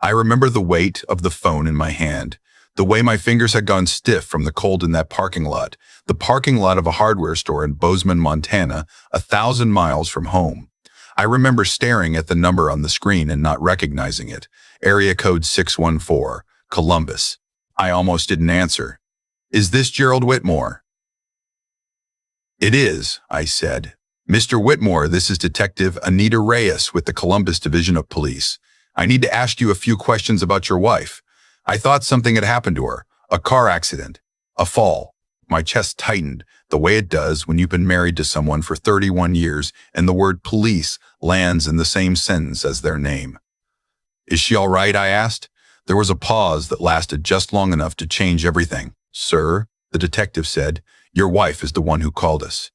I remember the weight of the phone in my hand, the way my fingers had gone stiff from the cold in that parking lot, the parking lot of a hardware store in Bozeman, Montana, 1,000 miles from home. I remember staring at the number on the screen and not recognizing it. Area code 614, Columbus. I almost didn't answer. Is this Gerald Whitmore? It is, I said. Mr. Whitmore, this is Detective Anita Reyes with the Columbus Division of Police. I need to ask you a few questions about your wife. I thought something had happened to her. A car accident. A fall. My chest tightened, the way it does when you've been married to someone for 31 years and the word police lands in the same sentence as their name. Is she all right? I asked. There was a pause that lasted just long enough to change everything. Sir, the detective said, your wife is the one who called us.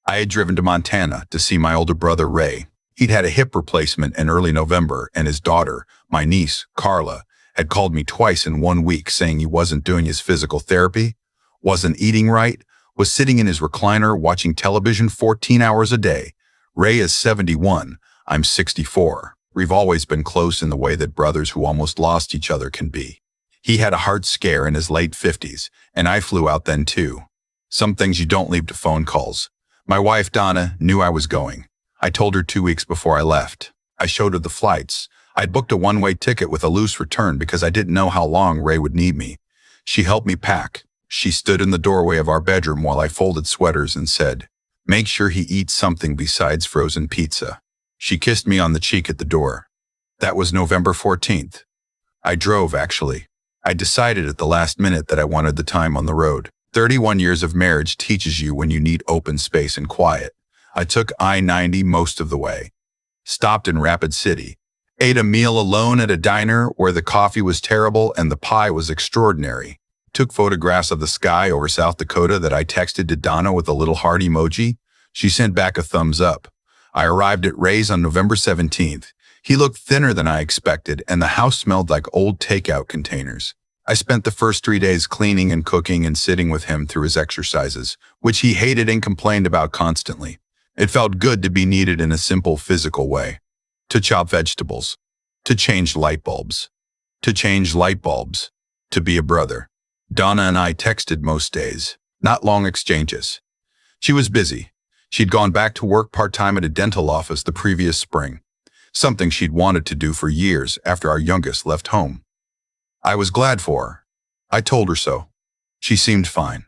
I had driven to Montana to see my older brother, Ray. He'd had a hip replacement in early November, and his daughter, my niece, Carla, had called me twice in 1 week saying he wasn't doing his physical therapy, wasn't eating right, was sitting in his recliner watching television 14 hours a day. Ray is 71, I'm 64. We've always been close in the way that brothers who almost lost each other can be. He had a heart scare in his late 50s, and I flew out then too. Some things you don't leave to phone calls. My wife, Donna, knew I was going. I told her 2 weeks before I left. I showed her the flights. I'd booked a one-way ticket with a loose return because I didn't know how long Ray would need me. She helped me pack. She stood in the doorway of our bedroom while I folded sweaters and said, "Make sure he eats something besides frozen pizza." She kissed me on the cheek at the door. That was November 14th. I drove, actually. I decided at the last minute that I wanted the time on the road. 31 years of marriage teaches you when you need open space and quiet. I took I-90 most of the way. Stopped in Rapid City. Ate a meal alone at a diner where the coffee was terrible and the pie was extraordinary. Took photographs of the sky over South Dakota that I texted to Donna with a little heart emoji. She sent back a thumbs up. I arrived at Ray's on November 17th. He looked thinner than I expected, and the house smelled like old takeout containers. I spent the first 3 days cleaning and cooking and sitting with him through his exercises, which he hated and complained about constantly. It felt good to be needed in a simple physical way. To chop vegetables. To change light bulbs. To change light bulbs. To be a brother. Donna and I texted most days. Not long exchanges. She was busy. She'd gone back to work part-time at a dental office the previous spring. Something she'd wanted to do for years after our youngest left home. I was glad for her. I told her so. She seemed fine.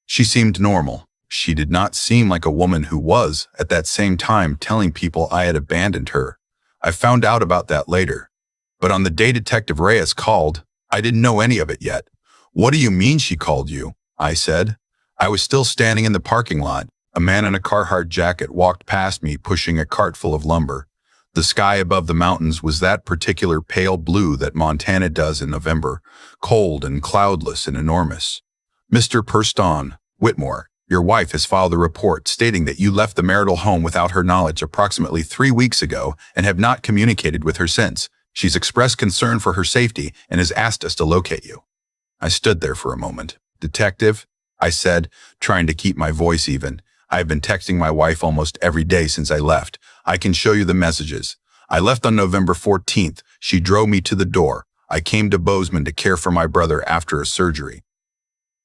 She seemed normal. She did not seem like a woman who was, at that same time, telling people I had abandoned her. I found out about that later. But on the day Detective Reyes called, I didn't know any of it yet. "What do you mean she called you?" I said. I was still standing in the parking lot. A man in a Carhartt jacket walked past me pushing a cart full of lumber. The sky above the mountains was that particular pale blue that Montana does in November, cold and cloudless and enormous. "Mr. Purston, Whitmore, your wife has filed a report stating that you left the marital home without her knowledge approximately 3 weeks ago and have not communicated with her since. She's expressed concern for her safety and has asked us to locate you." I stood there for a moment. "Detective," I said, trying to keep my voice even. "I have been texting my wife almost every day since I left. I can show you the messages. I left on November 14th. She drove me to the door. I came to Bozeman to care for my brother after a surgery."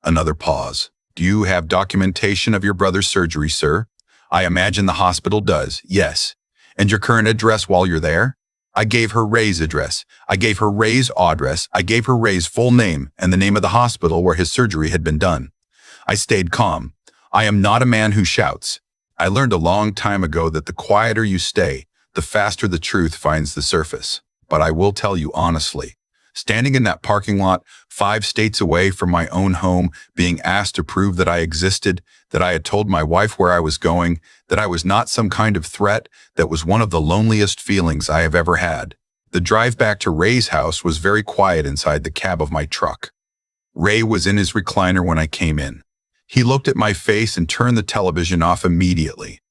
Another pause. "Do you have documentation of your brother's surgery, sir?" "I imagine the hospital does, yes." "And your current address while you're there?" I gave her Ray's address. I gave her Ray's address. I gave her Ray's full name and the name of the hospital where his surgery had been done. I stayed calm. I am not a man who shouts. I learned a long time ago that the quieter you stay, the faster the truth finds the surface. But I will tell you honestly, standing in that parking lot, 5 states away from my own home, being asked to prove that I existed, that I had told my wife where I was going, that I was not some kind of threat, that was one of the loneliest feelings I have ever had. The drive back to Ray's house was very quiet inside the cab of my truck. Ray was in his recliner when I came in. He looked at my face and turned the television off immediately.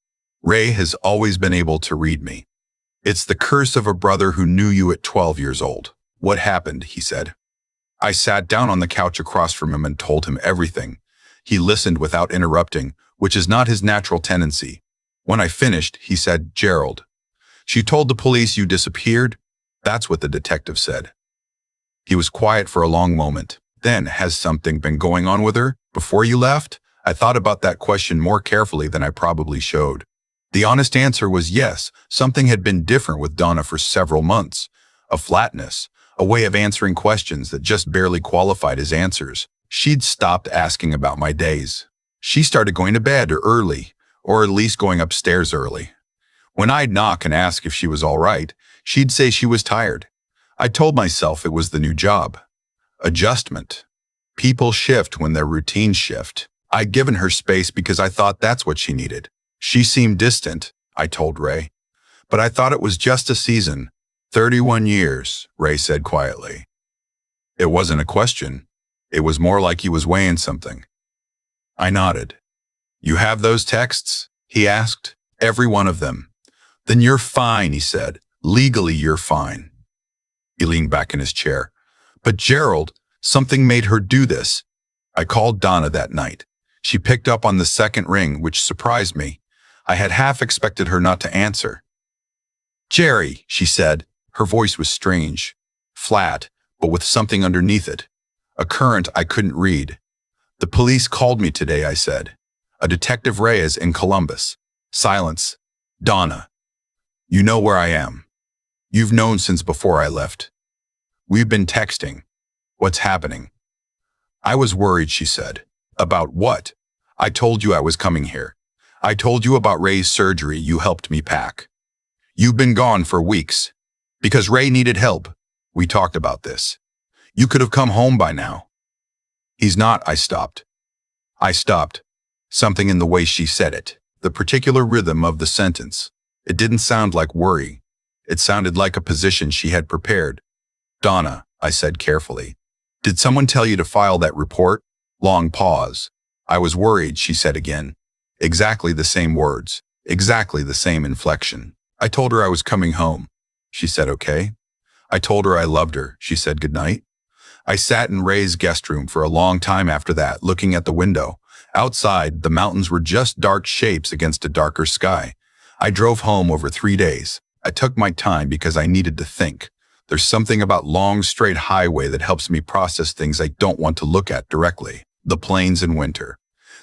Ray has always been able to read me. "It's the curse of a brother who knew you at 12 years old. What happened?" he said. I sat down on the couch across from him and told him everything. He listened without interrupting, which is not his natural tendency. When I finished, he said, "Gerald, she told the police you disappeared?" That's what the detective said. He was quiet for a long moment. Then, has something been going on with her before you left? I thought about that question more carefully than I probably showed. The honest answer was yes, something had been different with Donna for several months. A flatness, a way of answering questions that just barely qualified as answers. She'd stopped asking about my days. She started going to bed early, or at least going upstairs early. When I'd knock and ask if she was all right, she'd say she was tired. I told myself it was the new job. Adjustment. People shift when their routines shift. I'd given her space because I thought that's what she needed. She seemed distant, I told Ray. But I thought it was just a season. 31 years, Ray said quietly. It wasn't a question. It was more like he was weighing something. I nodded. You have those texts? He asked. Every one of them. Then you're fine, he said. Legally, you're fine. He leaned back in his chair. But Gerald, something made her do this. I called Donna that night. She picked up on the second ring, which surprised me. I had half expected her not to answer. Jerry, she said. Her voice was strange, flat, but with something underneath it. A current I couldn't read. The police called me today, I said. A Detective Reyes in Columbus. Silence. Donna. You know where I am. You've known since before I left. We've been texting. What's happening? I was worried, she said. About what? I told you I was coming here. I told you about Ray's surgery. You helped me pack. You've been gone for weeks. Because Ray needed help. We talked about this. You could have come home by now. He's not, I stopped. Something in the way she said it. The particular rhythm of the sentence. It didn't sound like worry. It sounded like a position she had prepared. Donna, I said carefully. Did someone tell you to file that report? Long pause. I was worried, she said again. Exactly the same words. Exactly the same inflection. I told her I was coming home. She said okay. I told her I loved her. She said goodnight. I sat in Ray's guest room for a long time after that, looking at the window. Outside, the mountains were just dark shapes against a darker sky. I drove home over 3 days. I took my time because I needed to think. There's something about long, straight highway that helps me process things I don't want to look at directly. The plains in winter.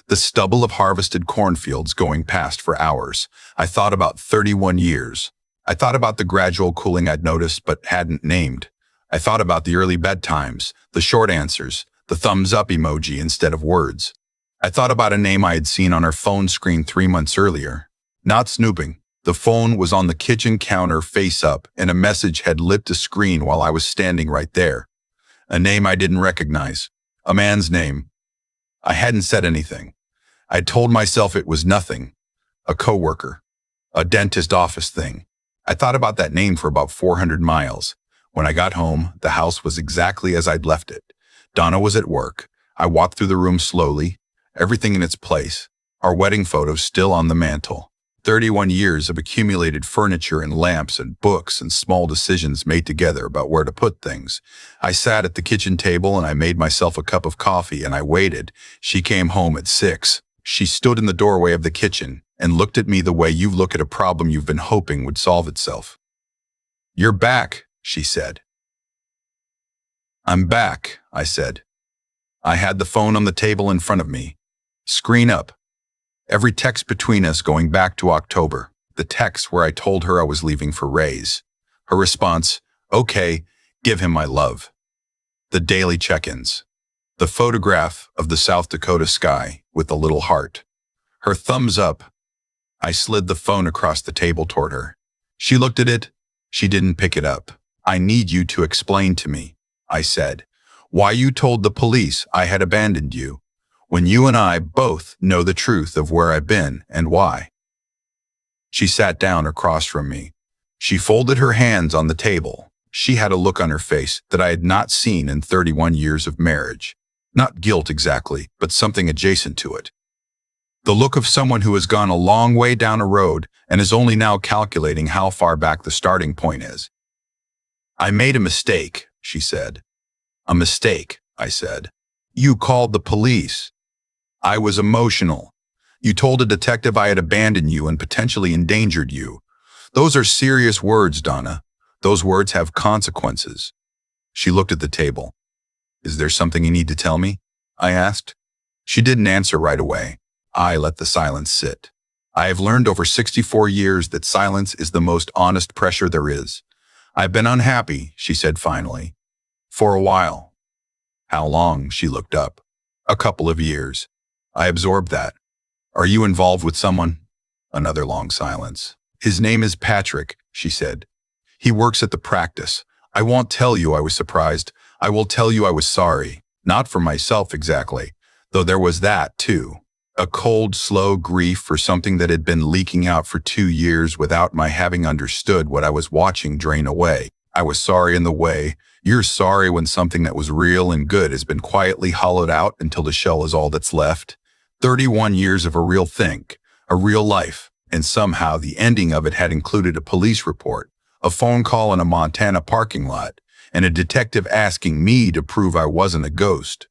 The stubble of harvested cornfields going past for hours. I thought about 31 years. I thought about the gradual cooling I'd noticed but hadn't named. I thought about the early bedtimes, the short answers, the thumbs up emoji instead of words. I thought about a name I had seen on her phone screen 3 months earlier. Not snooping. The phone was on the kitchen counter face up, and a message had lit the screen while I was standing right there. A name I didn't recognize. A man's name. I hadn't said anything. I'd told myself it was nothing. A coworker. A dentist office thing. I thought about that name for about 400 miles. When I got home, the house was exactly as I'd left it. Donna was at work. I walked through the room slowly, everything in its place. Our wedding photos still on the mantle. 31 years of accumulated furniture and lamps and books and small decisions made together about where to put things. I sat at the kitchen table and I made myself a cup of coffee and I waited. She came home at 6. She stood in the doorway of the kitchen and looked at me the way you look at a problem you've been hoping would solve itself. You're back, she said. I'm back, I said. I had the phone on the table in front of me. Screen up. Every text between us going back to October. The text where I told her I was leaving for Ray's. Her response, okay, give him my love. The daily check-ins. The photograph of the South Dakota sky with a little heart. Her thumbs up. I slid the phone across the table toward her. She looked at it. She didn't pick it up. I need you to explain to me, I said, why you told the police I had abandoned you, when you and I both know the truth of where I've been and why. She sat down across from me. She folded her hands on the table. She had a look on her face that I had not seen in 31 years of marriage. Not guilt exactly, but something adjacent to it. The look of someone who has gone a long way down a road and is only now calculating how far back the starting point is. I made a mistake, she said. A mistake, I said. You called the police. I was emotional. You told a detective I had abandoned you and potentially endangered you. Those are serious words, Donna. Those words have consequences. She looked at the table. Is there something you need to tell me? I asked. She didn't answer right away. I let the silence sit. I have learned over 64 years that silence is the most honest pressure there is. I've been unhappy, she said finally. For a while. How long? She looked up. A couple of years. I absorbed that. Are you involved with someone? Another long silence. His name is Patrick, she said. He works at the practice. I won't tell you I was surprised. I will tell you I was sorry. Not for myself exactly, though there was that too. A cold, slow grief for something that had been leaking out for 2 years without my having understood what I was watching drain away. I was sorry in the way. You're sorry when something that was real and good has been quietly hollowed out until the shell is all that's left. 31 years of a real thing, a real life, and somehow the ending of it had included a police report, a phone call in a Montana parking lot, and a detective asking me to prove I wasn't a ghost.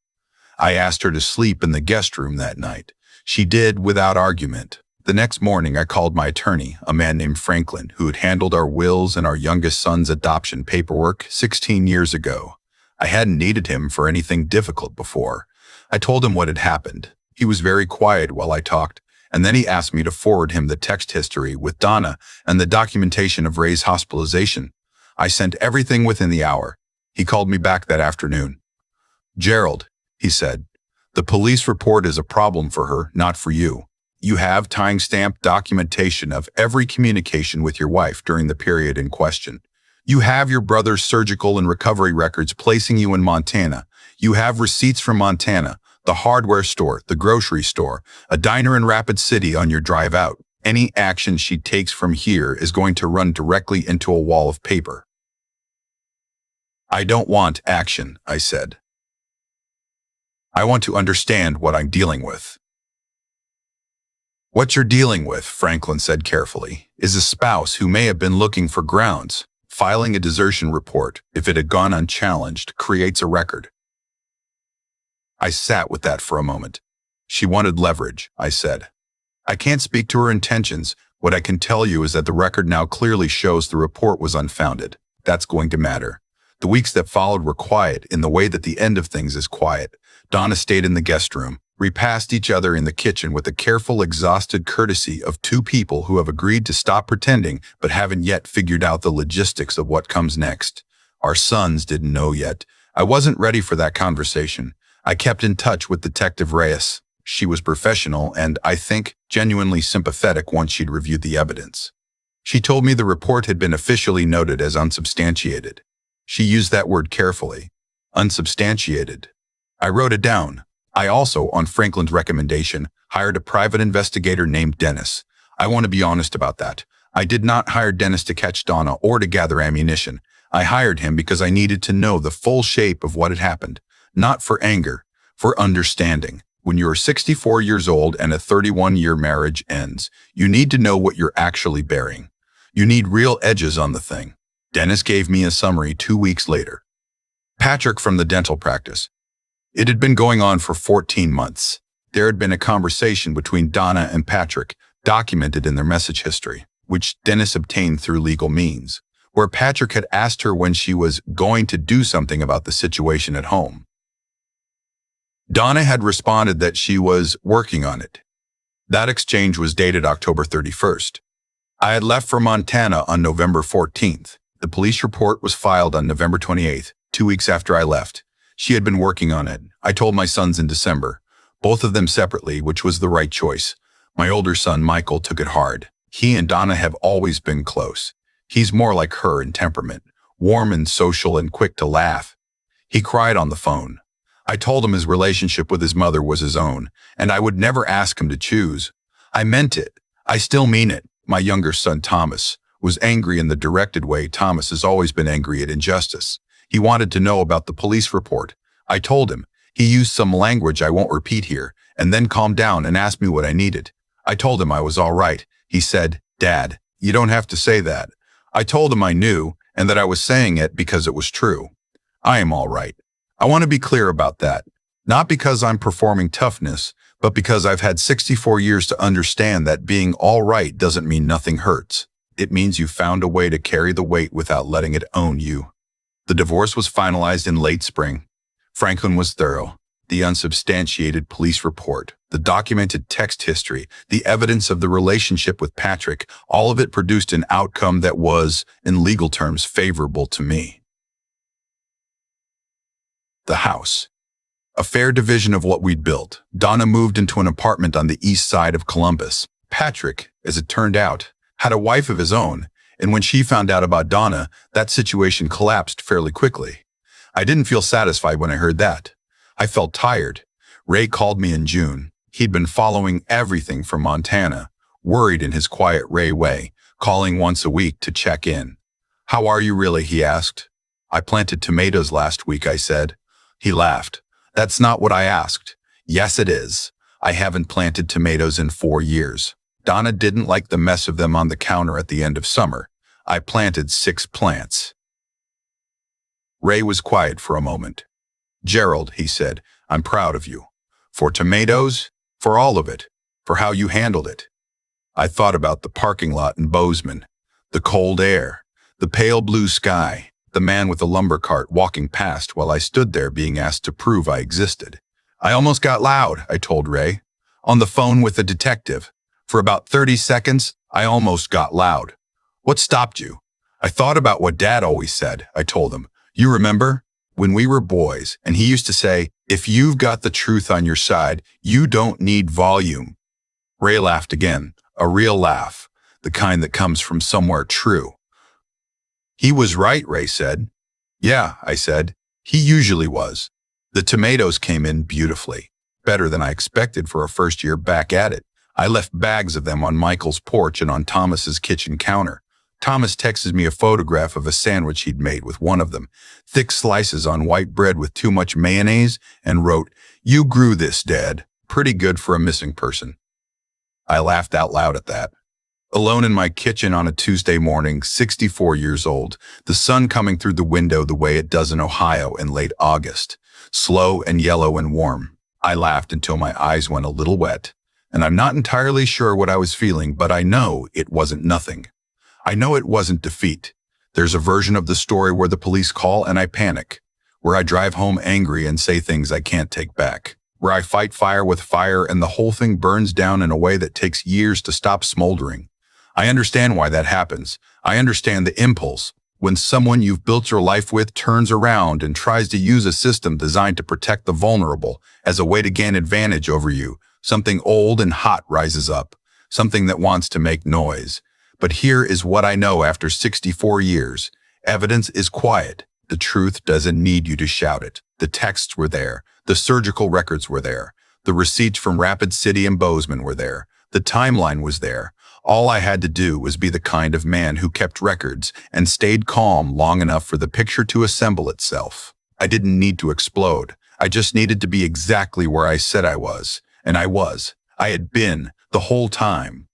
I asked her to sleep in the guest room that night. She did without argument. The next morning, I called my attorney, a man named Franklin, who had handled our wills and our youngest son's adoption paperwork 16 years ago. I hadn't needed him for anything difficult before. I told him what had happened. He was very quiet while I talked, and then he asked me to forward him the text history with Donna and the documentation of Ray's hospitalization. I sent everything within the hour. He called me back that afternoon. Gerald, he said, the police report is a problem for her, not for you. You have time-stamped documentation of every communication with your wife during the period in question. You have your brother's surgical and recovery records placing you in Montana. You have receipts from Montana, the hardware store, the grocery store, a diner in Rapid City on your drive out. Any action she takes from here is going to run directly into a wall of paper. I don't want action, I said. I want to understand what I'm dealing with. What you're dealing with, Franklin said carefully, is a spouse who may have been looking for grounds. Filing a desertion report, if it had gone unchallenged, creates a record. I sat with that for a moment. She wanted leverage, I said. I can't speak to her intentions. What I can tell you is that the record now clearly shows the report was unfounded. That's going to matter. The weeks that followed were quiet in the way that the end of things is quiet. Donna stayed in the guest room. We passed each other in the kitchen with the careful, exhausted courtesy of two people who have agreed to stop pretending but haven't yet figured out the logistics of what comes next. Our sons didn't know yet. I wasn't ready for that conversation. I kept in touch with Detective Reyes. She was professional and, I think, genuinely sympathetic once she'd reviewed the evidence. She told me the report had been officially noted as unsubstantiated. She used that word carefully. Unsubstantiated. I wrote it down. I also, on Franklin's recommendation, hired a private investigator named Dennis. I want to be honest about that. I did not hire Dennis to catch Donna or to gather ammunition. I hired him because I needed to know the full shape of what had happened. Not for anger, for understanding. When you are 64 years old and a 31-year marriage ends, you need to know what you're actually bearing. You need real edges on the thing. Dennis gave me a summary 2 weeks later. Patrick from the dental practice. It had been going on for 14 months. There had been a conversation between Donna and Patrick, documented in their message history, which Dennis obtained through legal means, where Patrick had asked her when she was going to do something about the situation at home. Donna had responded that she was working on it. That exchange was dated October 31st. I had left for Montana on November 14th. The police report was filed on November 28th, 2 weeks after I left. She had been working on it. I told my sons in December, both of them separately, which was the right choice. My older son, Michael, took it hard. He and Donna have always been close. He's more like her in temperament, warm and social and quick to laugh. He cried on the phone. I told him his relationship with his mother was his own, and I would never ask him to choose. I meant it. I still mean it. My younger son, Thomas, was angry in the directed way Thomas has always been angry at injustice. He wanted to know about the police report. I told him. He used some language I won't repeat here, and then calmed down and asked me what I needed. I told him I was all right. He said, "Dad, you don't have to say that." I told him I knew, and that I was saying it because it was true. I am all right. I want to be clear about that. Not because I'm performing toughness, but because I've had 64 years to understand that being all right doesn't mean nothing hurts. It means you found a way to carry the weight without letting it own you. The divorce was finalized in late spring. Franklin was thorough. The unsubstantiated police report, the documented text history, the evidence of the relationship with Patrick, all of it produced an outcome that was, in legal terms, favorable to me. The house. A fair division of what we'd built. Donna moved into an apartment on the east side of Columbus. Patrick, as it turned out, had a wife of his own, and when she found out about Donna, that situation collapsed fairly quickly. I didn't feel satisfied when I heard that. I felt tired. Ray called me in June. He'd been following everything from Montana, worried in his quiet Ray way, calling once a week to check in. "How are you really?" he asked. "I planted tomatoes last week," I said. He laughed. "That's not what I asked." "Yes, it is. I haven't planted tomatoes in 4 years. Donna didn't like the mess of them on the counter at the end of summer. I planted 6 plants." Ray was quiet for a moment. "Gerald," he said, "I'm proud of you. For tomatoes, for all of it, for how you handled it." I thought about the parking lot in Bozeman, the cold air, the pale blue sky, the man with the lumber cart walking past while I stood there being asked to prove I existed. "I almost got loud," I told Ray, "on the phone with the detective. For about 30 seconds, I almost got loud." "What stopped you?" "I thought about what Dad always said," I told him. "You remember? When we were boys, and he used to say, 'If you've got the truth on your side, you don't need volume.'" Ray laughed again, a real laugh, the kind that comes from somewhere true. "He was right," Ray said. "Yeah," I said. "He usually was." The tomatoes came in beautifully, better than I expected for a first year back at it. I left bags of them on Michael's porch and on Thomas's kitchen counter. Thomas texted me a photograph of a sandwich he'd made with one of them, thick slices on white bread with too much mayonnaise, and wrote, "You grew this, Dad. Pretty good for a missing person." I laughed out loud at that. Alone in my kitchen on a Tuesday morning, 64 years old, the sun coming through the window the way it does in Ohio in late August, slow and yellow and warm. I laughed until my eyes went a little wet, and I'm not entirely sure what I was feeling, but I know it wasn't nothing. I know it wasn't defeat. There's a version of the story where the police call and I panic, where I drive home angry and say things I can't take back, where I fight fire with fire and the whole thing burns down in a way that takes years to stop smoldering. I understand why that happens. I understand the impulse, when someone you've built your life with turns around and tries to use a system designed to protect the vulnerable as a way to gain advantage over you. Something old and hot rises up, something that wants to make noise. But here is what I know after 64 years. Evidence is quiet. The truth doesn't need you to shout it. The texts were there. The surgical records were there. The receipts from Rapid City and Bozeman were there. The timeline was there. All I had to do was be the kind of man who kept records and stayed calm long enough for the picture to assemble itself. I didn't need to explode. I just needed to be exactly where I said I was. And I was. I had been the whole time.